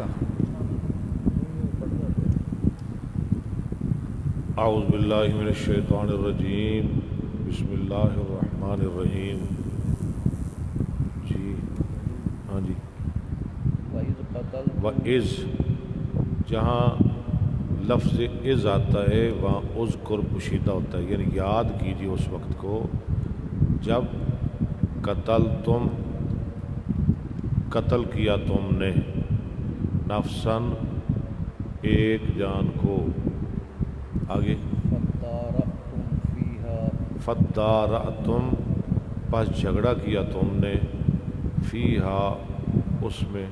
گا. اعوذ باللہ من الشیطان الرجیم. بسم اللہ الرحمن الرحیم. جی ہاں جی. وَإِذْ جہاں لفظ از آتا ہے وہاں اذکر پوشیدہ ہوتا ہے، یعنی یاد کیجیے اس وقت کو جب قتل کیا تم نے نفسن ایک جان کو. آگے فَدَّارَأْتُمْ پس جھگڑا کیا تم نے فیہا اس میں.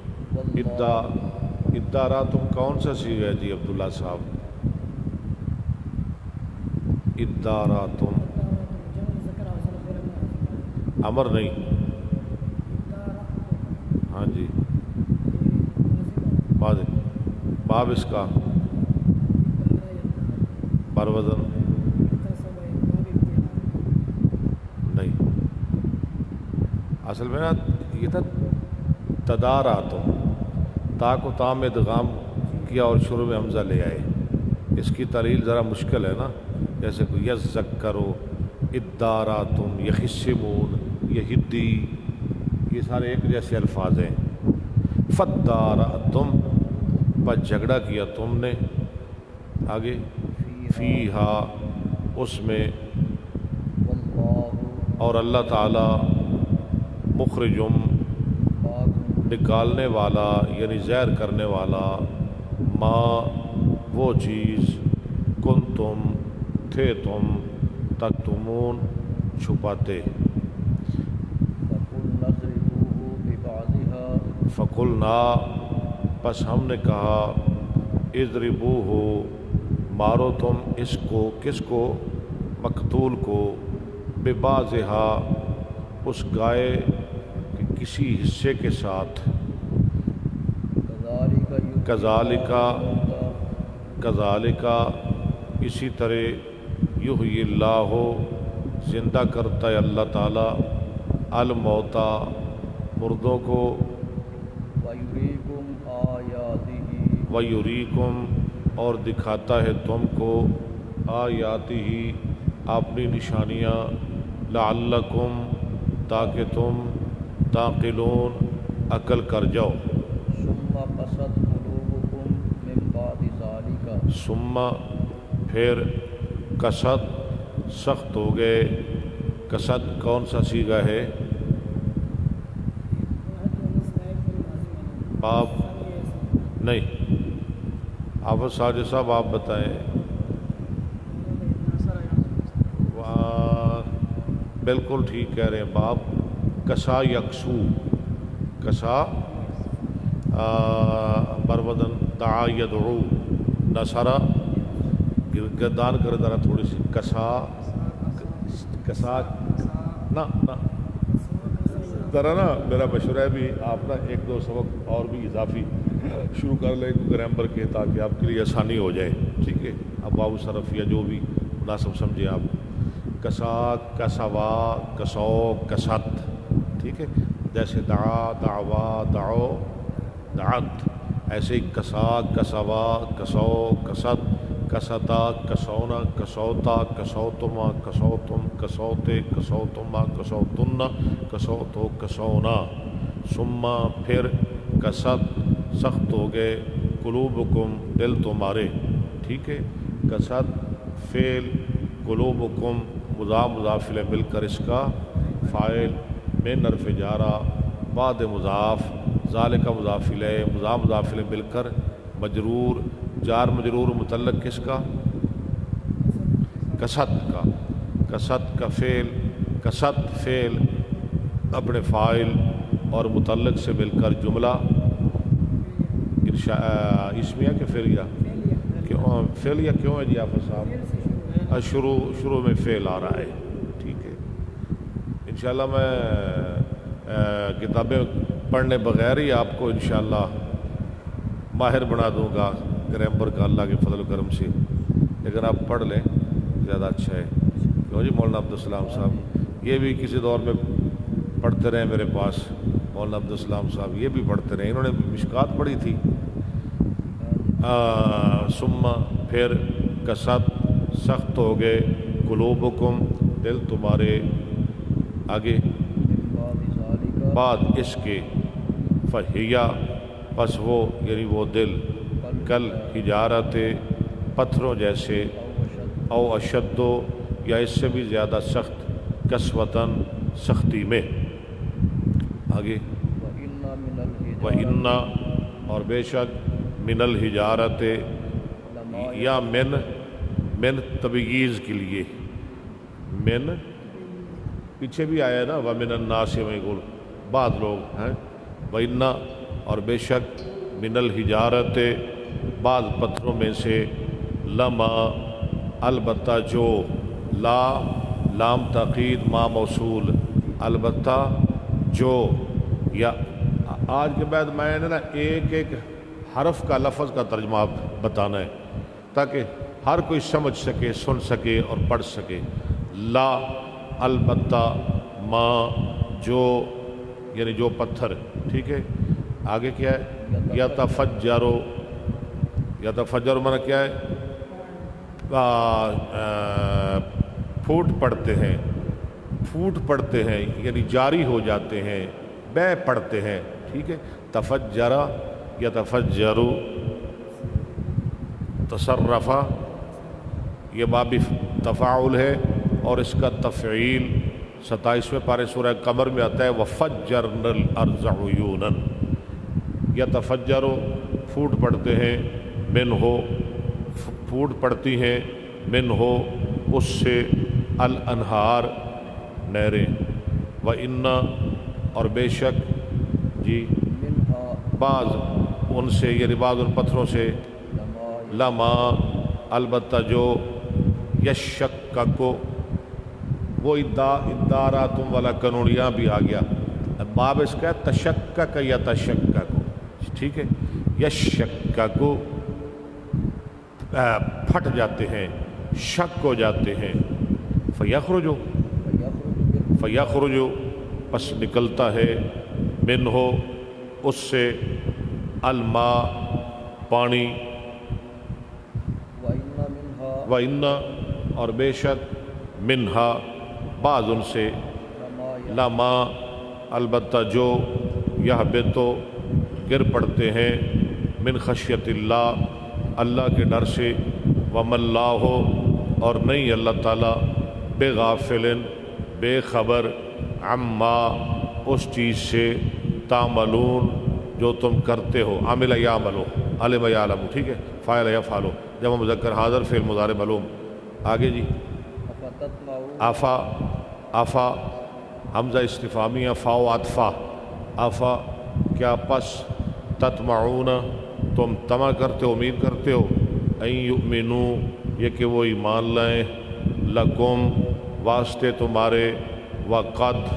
اداراتم کون سا صیغہ ہے جی عبداللہ صاحب؟ اداراتم امر نہیں. ہاں جی باب اس کا بروزن نہیں. اصل میں نا یہ تھا تداراتم، تا کو تام ادغام کیا اور شروع میں حمزہ لے آئے. اس کی تعلیل ذرا مشکل ہے نا، جیسے کہ یذکروا اداراتم یخصمون یہدی، یہ سارے ایک جیسے الفاظ ہیں. فَدَّارَأْتُمْ پر جھگڑا کیا تم نے. آگے فیہا اس میں، اور اللہ تعالی مخرجم نکالنے والا یعنی ظاہر کرنے والا، ما وہ چیز، کنتم تھے تم، تکتمون چھپاتے. فقلنا پس ہم نے کہا، اضربوہ مارو تم اس کو. کس کو؟ مقتول کو. ببعضھا اس گائے کے کسی حصے کے ساتھ. کذالک اسی طرح یحیی اللہ زندہ کرتا ہے اللہ تعالی الموتا مردوں کو. وَيُرِيكُمْ اور دکھاتا ہے تم کو آیاتہ اپنی نشانیاں. لعلکم تاکہ تم تعقلون عقل کر جاؤ. ثم پھر کسد سخت ہو گئے. کسد کون سا صیغہ ہے؟ باب نہیں. حافظ ساجد صاحب آپ بتائیں. بالکل ٹھیک کہہ رہے ہیں. باب کسا یکسو، کسا برودن دعا یدعو نصرہ. گردان کر ذرا تھوڑی سی. کسا نا ذرا نا میرا مشورہ ہے بھی آپ نا ایک دو سبق اور بھی اضافی شروع کر لیں گرامر کے، تاکہ آپ کے لیے آسانی ہو جائے. ٹھیک ہے. ابواب صرف یا جو بھی مناسب سمجھیں آپ. کسا، کسوا، کسو، کست. ٹھیک ہے. جیسے دعا، دعوا، دعو، دعت، ایسے ہی کسا، کسوا، کسو، کست، کستا، کسونا، کسوتا، کسوتما، کسوتم، کسوتے، کسوتما، کسوتن، کسوتو، کسونا. ثم پھر کست سخت ہو گئے. قلوبکم دل تمہارے. ٹھیک ہے. کست فعل، قلوبکم مضاف الیہ مل کر اس کا فاعل، من حرف جارہ بعد مضاف، ذالک مضاف الیہ، مضاف الیہ مل کر مجرور. جار مجرور متعلق کس کا؟ کسد کا. کسد کا فعل، کسد فعل اپنے فاعل اور متعلق سے مل کر جملہ اسمیہ کہ فعلیہ؟ فعلیہ کیوں ہے جی آپ صاحب؟ شروع میں فعل آ رہا ہے. ٹھیک ہے. انشاءاللہ میں کتابیں پڑھنے بغیر ہی آپ کو انشاءاللہ ماہر بنا دوں گا گرامر کا اللہ کے فضل و کرم سے، لیکن آپ پڑھ لیں زیادہ اچھا ہے. کیوں جی مولانا عبدالسلام صاحب یہ بھی کسی دور میں پڑھتے رہے میرے پاس. مولانا عبدالسلام صاحب یہ بھی پڑھتے رہے. انہوں نے مشکات پڑھی تھی ثم پھر کسد سخت ہو گئے قلوبکم دل تمہارے آگے بعد اس کے فہیا پس وہ یعنی وہ دل کل حجارت پتھروں جیسے او اشدو یا اس سے بھی زیادہ سخت قسوتاً سختی میں آگے وَإِنَّ اور بے شک من الحجارت یا من تبعیض کے لیے من پیچھے بھی آیا نا وَمِنَ النَّاسِ میں گول بعض لوگ ہیں وَإِنَّ اور بے شک من الحجارت بعض پتھروں میں سے لما البتہ جو لا لام تاکید ما موصول البتہ جو یا آج کے بعد میں نے نا ایک ایک حرف کا لفظ کا ترجمہ بتانا ہے تاکہ ہر کوئی سمجھ سکے سن سکے اور پڑھ سکے لا البتہ ما جو یعنی جو پتھر ٹھیک ہے آگے کیا ہے یتفجر معنی کیا ہے پھوٹ پڑتے ہیں یعنی جاری ہو جاتے ہیں بہ پڑتے ہیں ٹھیک ہے تفجرا یتفجر تصرفا یہ باب تفاعل ہے اور اس کا تفعیل 27ویں پارے سورہ قمر میں آتا ہے وَفَجَّرْنَا الْأَرْضَ عُيُونًا یتفجر پھوٹ پڑتے ہیں پھوٹ پڑتی ہیں من ہو اس سے الانہار نہریں وَإِنَّ اور بے شک جی بعض ان سے یعنی بعض ان پتھروں سے لما البتہ جو یشککو وہ اداراتم والا قانون یہاں بھی آ گیا باب اس کا تشکک یا تشککو ٹھیک ہے یشککو پھٹ جاتے ہیں شک ہو جاتے ہیں فیخرجو پس نکلتا ہے من ہو اس سے الماء پانی وَإِنَّ اور بے شک منہا بعض ان سے لما البتہ جو یہبطو گر پڑتے ہیں من خشیت اللہ اللہ کے ڈر سے وَمَا اللَّهُ اور نہیں اللہ تعالیٰ بے غافل بے خبر عما اس چیز سے تعملون جو تم کرتے ہو عامل یعملو علم یعلم ٹھیک ہے فاعل یفعلو جمع مذکر حاضر فعل مضارع معلوم آگے جی آفا حمزہ استفہامیہ فاء عطفہ آفا کیا پس تطمعون تم طمع کرتے ہو امید کرتے ہو ان یؤمنو یہ کہ وہ ایمان لائیں لکم واسطے تمہارے وقد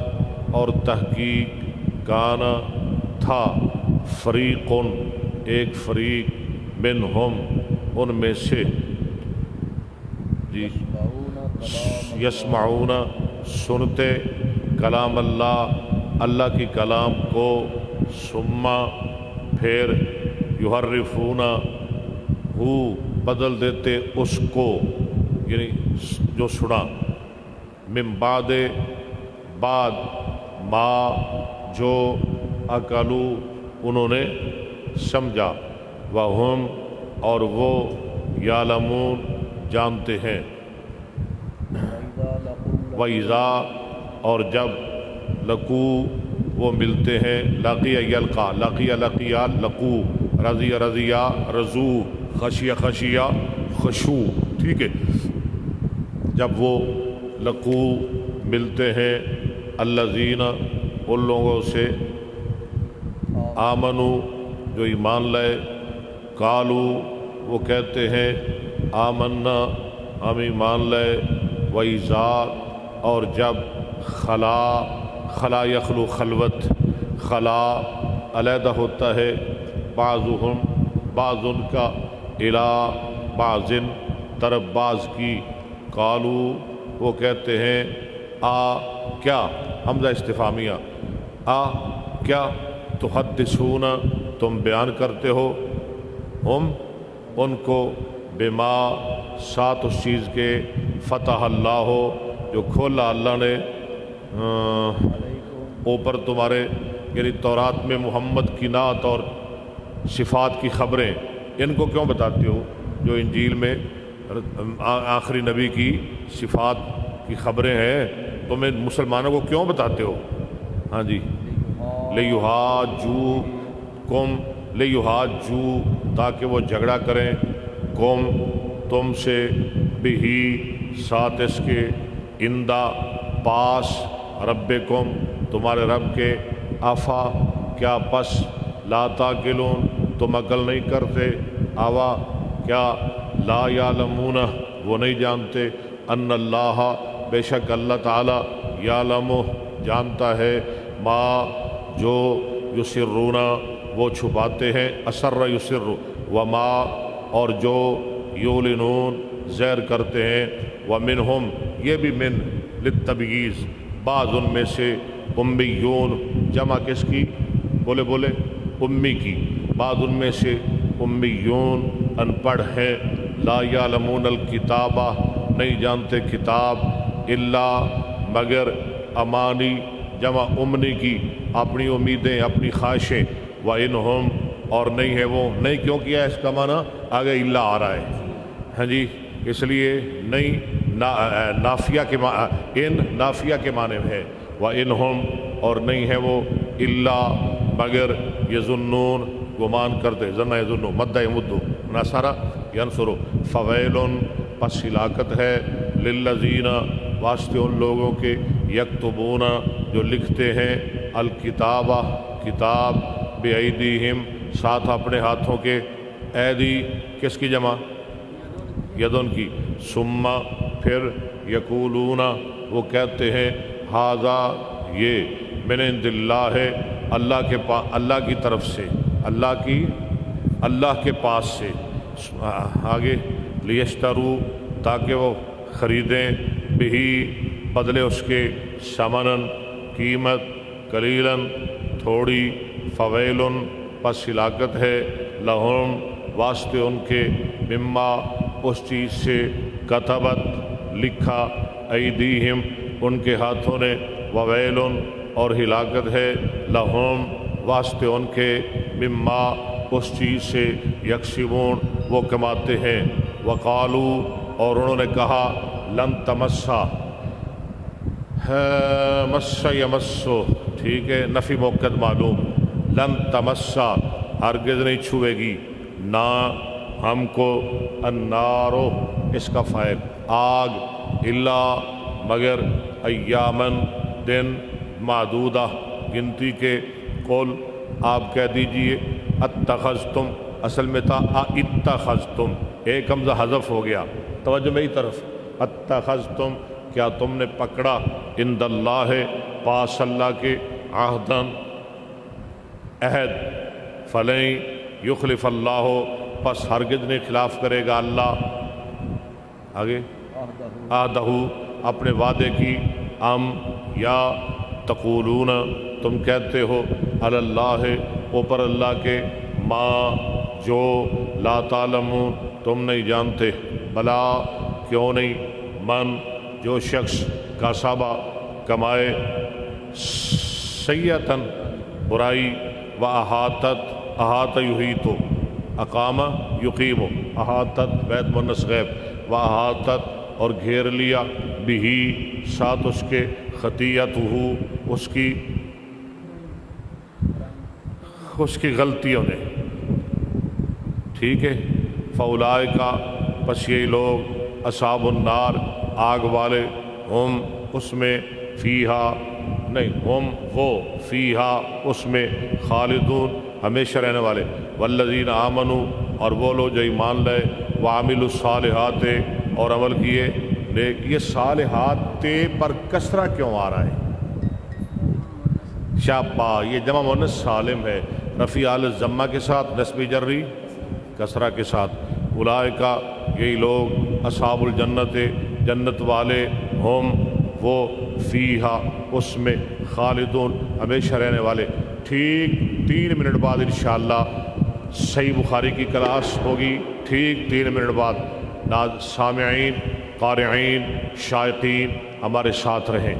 اور تحقیق کانا تھا فریقن ایک فریق منہم ان میں سے جی یسمعون سنتے کلام اللہ کی کلام کو ثم پھر یحرفون ہو بدل دیتے اس کو یعنی جو سنا من بعد ما جو اکلو انہوں نے سمجھا وہم اور وہ یعلمون جانتے ہیں وَإِذَا اور جب لقو وہ ملتے ہیں لقی یلقا لقیا لقو رضیا رضو خشیا خشو ٹھیک ہے جب وہ لقو ملتے ہیں الذین ان لوگوں سے آمنو جو ایمان لائے قالو وہ کہتے ہیں آمنا ہم ایمان لائے وَإِذَا اور جب خلا یخلو خلوت خلا علیحدہ ہوتا ہے بعض ان کا الی بعضن طرف بعض کی قالو وہ کہتے ہیں کیا حمزہ استفہامیہ کیا تحدثون تم بیان کرتے ہو ہم ان کو بما ساتھ اس چیز کے فتح اللہ ہو جو کھولا اللہ نے اوپر تمہارے، یعنی تورات میں محمد کی نعت اور صفات کی خبریں ان کو کیوں بتاتے ہو؟ جو انجیل میں آخری نبی کی صفات کی خبریں ہیں تمہیں مسلمانوں کو کیوں بتاتے ہو؟ ہاں جی، لیحاجو تاکہ وہ جھگڑا کریں قوم تم سے، بہی ساتھ اس کے، اندہ پاس، ربکم تمہارے رب کے، آفا کیا پس، لا تاقلون تم عقل نہیں کرتے، آوا کیا، لا یعلمون وہ نہیں جانتے، ان اللہ بے شک اللہ تعالی یعلم جانتا ہے، ما جو یسرون وہ چھپاتے ہیں، اسر یسر، وما اور جو یولنون زہر کرتے ہیں، ومنہم یہ بھی من للتبییض بعض ان میں سے، امیون جمع کس کی؟ بولے امی کی، بعض ان میں سے امیون ان پڑھ ہیں، لا یعلمون الکتابہ نہیں جانتے کتاب، الا مگر، امانی جمع امنی کی اپنی امیدیں اپنی خواہشیں، وَإِنْهُمْ اور نہیں ہے وہ، نہیں کیوں کیا اس کا معنی آگے الا آ رہا ہے، ہاں جی، اس لیے نہیں نافیہ کے ان نافیہ کے معنی میں ہے، وَإِنْهُمْ اور نہیں ہے وہ، الا مگر، یظنون گمان کرتے، ظن یظنو مدہ یمدو نصرہ ینصرو، فویل پس ہلاکت ہے، للذین واسطے ان لوگوں کے، یکتبون جو لکھتے ہیں، الکتابہ کتاب، بِأَیْدِیہم ساتھ اپنے ہاتھوں کے، ایدی کس کی جمع؟ یدن کی، ثم پھر، یقولون وہ کہتے ہیں، ھذا یہ، من عند اللہ اللہ کی طرف سے، اللہ کے پاس سے، آگے، لیشترو تاکہ وہ خریدیں، بہی بدلے اس کے، ثمناً قیمت، قلیلاً تھوڑی، فویلن پس ہلاکت ہے، لہم واسطے ان کے، مما اس چیز سے، کتبت لکھا، ایدیہم ان کے ہاتھوں نے، وویلن اور ہلاکت ہے، لہم واسطے ان کے، مما اس چیز سے، یکسبون وہ کماتے ہیں، وقالو اور انہوں نے کہا، لن تمسا مس یمسو، ٹھیک ہے، نفی موقد معلوم، لن تمسا ہرگز نہیں چھوئے گی نہ ہم کو، النارو اس کا فاعل آگ، الا مگر، ایامن دن، معدودہ گنتی کے، قل آپ کہہ دیجئے، اتخذتم اصل میں تھا اتخذتم، ایک حمزہ حذف ہو گیا، توجہ میری طرف، اتخذتم کیا تم نے پکڑا، عند اللہ پاس اللہ کے، عہدن عہد، فلن یخلف اللہ پس ہرگز نہیں خلاف کرے گا اللہ، آگے، عہدہ اپنے وعدے کی، ام یا، تقولون تم کہتے ہو، علی اللہ اوپر اللہ کے، ما جو، لا تعلمون تم نہیں جانتے، بلا کیوں نہیں، من جو شخص، کسبہ کمائے، سیئۃً برائی، و احاطہ یحیطو، اقام یقیم، احاطت بیت مؤنث غیب، و احاطت اور گھیر لیا، بہی ساتھ اس کے، خطیئتہ اس کی غلطیوں نے، ٹھیک ہے، فاولئک پس یہی لوگ، اصحاب النار آگ والے، ہم اس میں، فیہا نہیں، ہم وہ، فیہا اس میں، خالدون ہمیشہ رہنے والے، والذین آمنوا اور وہ لوگ جو ایمان لائے، وعملوا الصالحات اور عمل کیے نیک، یہ صالحات تے پر کسرہ کیوں آ رہا ہے؟ شابہ یہ جمع مؤنث سالم ہے، رفیع الضمہ کے ساتھ، نصب جری کسرہ کے ساتھ، اولئک یہی لوگ، اصحاب الجنت جنت والے، ہم وہ، فیہا اس میں، خالدون ہمیشہ رہنے والے۔ ٹھیک 3 منٹ بعد انشاءاللہ صحیح بخاری کی کلاس ہوگی ٹھیک 3 منٹ بعد۔ سامعین، قارئین، شائقین ہمارے ساتھ رہیں۔